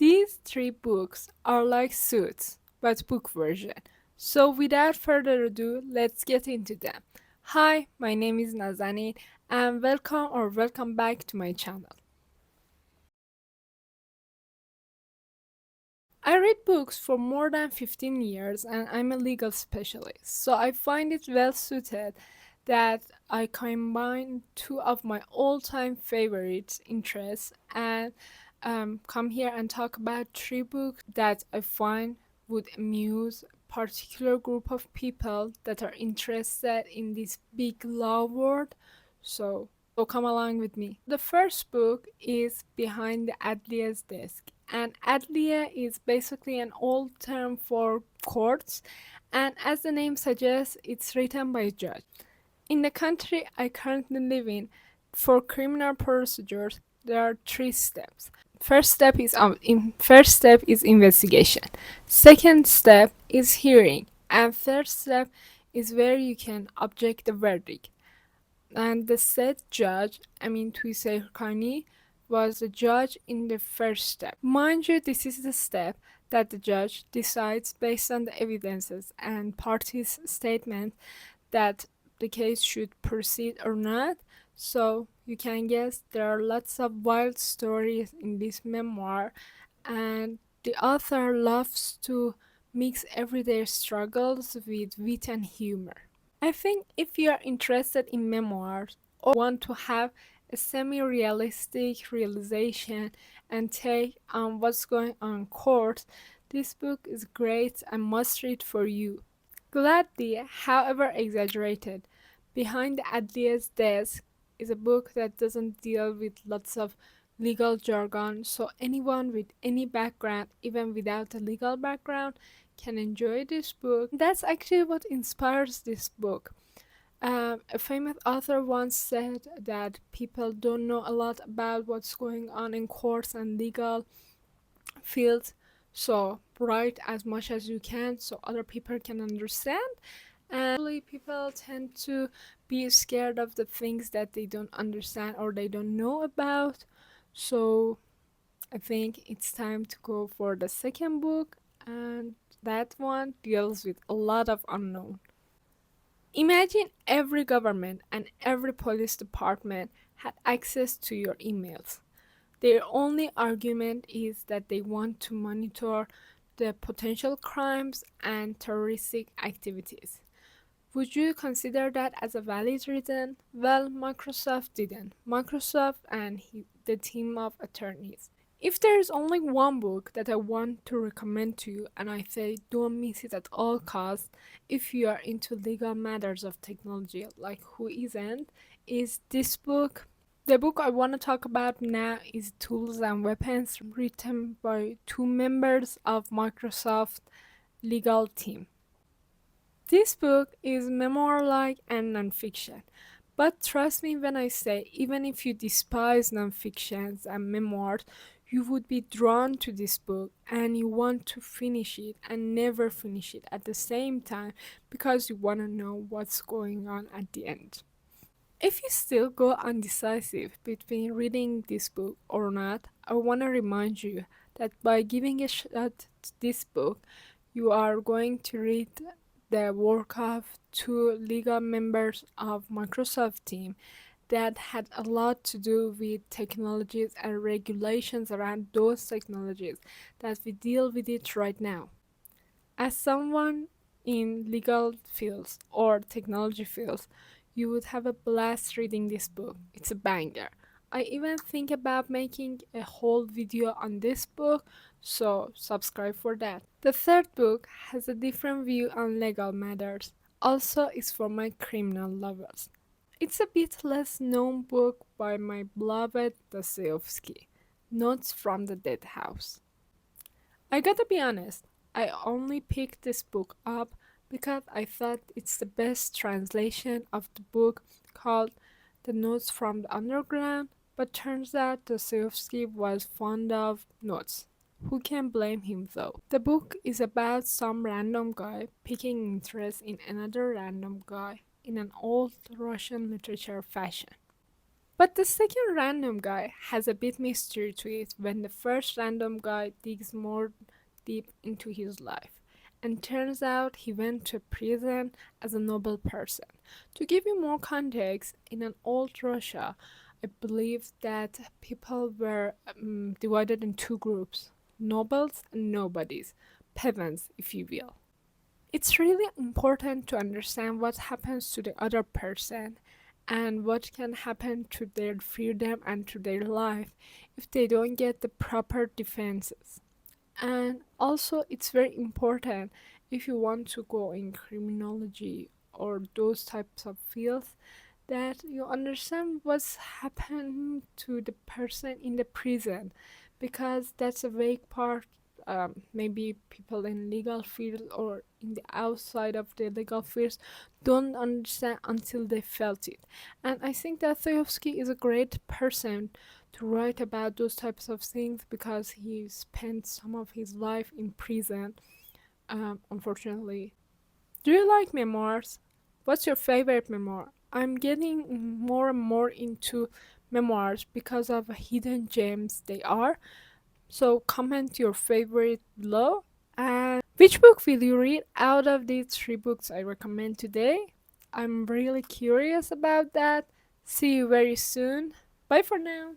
These three books are like Suits, but book version. So without further ado, let's get into them. Hi, my name is Nazanin, and welcome back to my channel. I read books for more than 15 years and I'm a legal specialist, so I find it well suited that I combine two of my all-time favorite interests and come here and talk about three books that I find would amuse a particular group of people that are interested in this big law world. So come along with me. The first book is Behind the Adlia's Desk, and Adliya is basically an old term for courts, and as the name suggests, it's written by a judge. In the country I currently live in, for criminal procedures, there are three steps. First step is investigation. Second step is hearing, and third step is where you can object the verdict. And the said judge, Amin Tuisei Khani, was the judge in the first step. Mind you, this is the step that the judge decides based on the evidences and parties' statement that the case should proceed or not. So you can guess there are lots of wild stories in this memoir, and the author loves to mix everyday struggles with wit and humor. I think if you are interested in memoirs or want to have a semi-realistic realization and take on what's going on in court, this book is great and must read for you. Gladly, however exaggerated, Behind the Adlia's Desk is a book that doesn't deal with lots of legal jargon, so anyone with any background, even without a legal background, can enjoy this book. That's actually what inspires this book. A famous author once said that people don't know a lot about what's going on in courts and legal fields, so write as much as you can so other people can understand. And usually people tend to be scared of the things that they don't understand or they don't know about. So I think it's time to go for the second book, and that one deals with a lot of unknown. Imagine every government and every police department had access to your emails. Their only argument is that they want to monitor the potential crimes and terroristic activities. Would you consider that as a valid reason? Well, Microsoft didn't. Microsoft and the team of attorneys. If there is only one book that I want to recommend to you, and I say don't miss it at all costs if you are into legal matters of technology, like who isn't, is this book. The book I want to talk about now is Tools and Weapons, written by two members of Microsoft legal team. This book is memoir-like and nonfiction, but trust me when I say, even if you despise nonfictions and memoirs, you would be drawn to this book and you want to finish it and never finish it at the same time because you want to know what's going on at the end. If you still go undecisive between reading this book or not, I want to remind you that by giving a shot to this book, you are going to read the work of two legal members of Microsoft team that had a lot to do with technologies and regulations around those technologies that we deal with it right now. As someone in legal fields or technology fields, you would have a blast reading this book. It's a banger. I even think about making a whole video on this book, so subscribe for that. The third book has a different view on legal matters. Also is for my criminal lovers. It's a bit less known book by my beloved Dostoevsky, Notes from the Dead House. I gotta be honest, I only picked this book up because I thought it's the best translation of the book called The Notes from the Underground, but turns out Dostoevsky was fond of notes. Who can blame him though? The book is about some random guy picking interest in another random guy in an old Russian literature fashion. But the second random guy has a bit mystery to it when the first random guy digs more deep into his life. And turns out he went to prison as a noble person. To give you more context, in an old Russia, I believe that people were divided in two groups: nobles and nobodies, peasants, if you will. It's really important to understand what happens to the other person and what can happen to their freedom and to their life if they don't get the proper defenses. And also, it's very important if you want to go in criminology or those types of fields that you understand what's happened to the person in the prison, because that's a vague part. Maybe people in legal field or in the outside of the legal fields don't understand until they felt it. And I think that Dostoevsky is a great person to write about those types of things because he spent some of his life in prison, unfortunately. Do you like memoirs? What's your favorite memoir? I'm getting more and more into memoirs because of hidden gems they are. So comment your favorite below. And which book will you read out of these three books I recommend today? I'm really curious about that. See you very soon. Bye for now.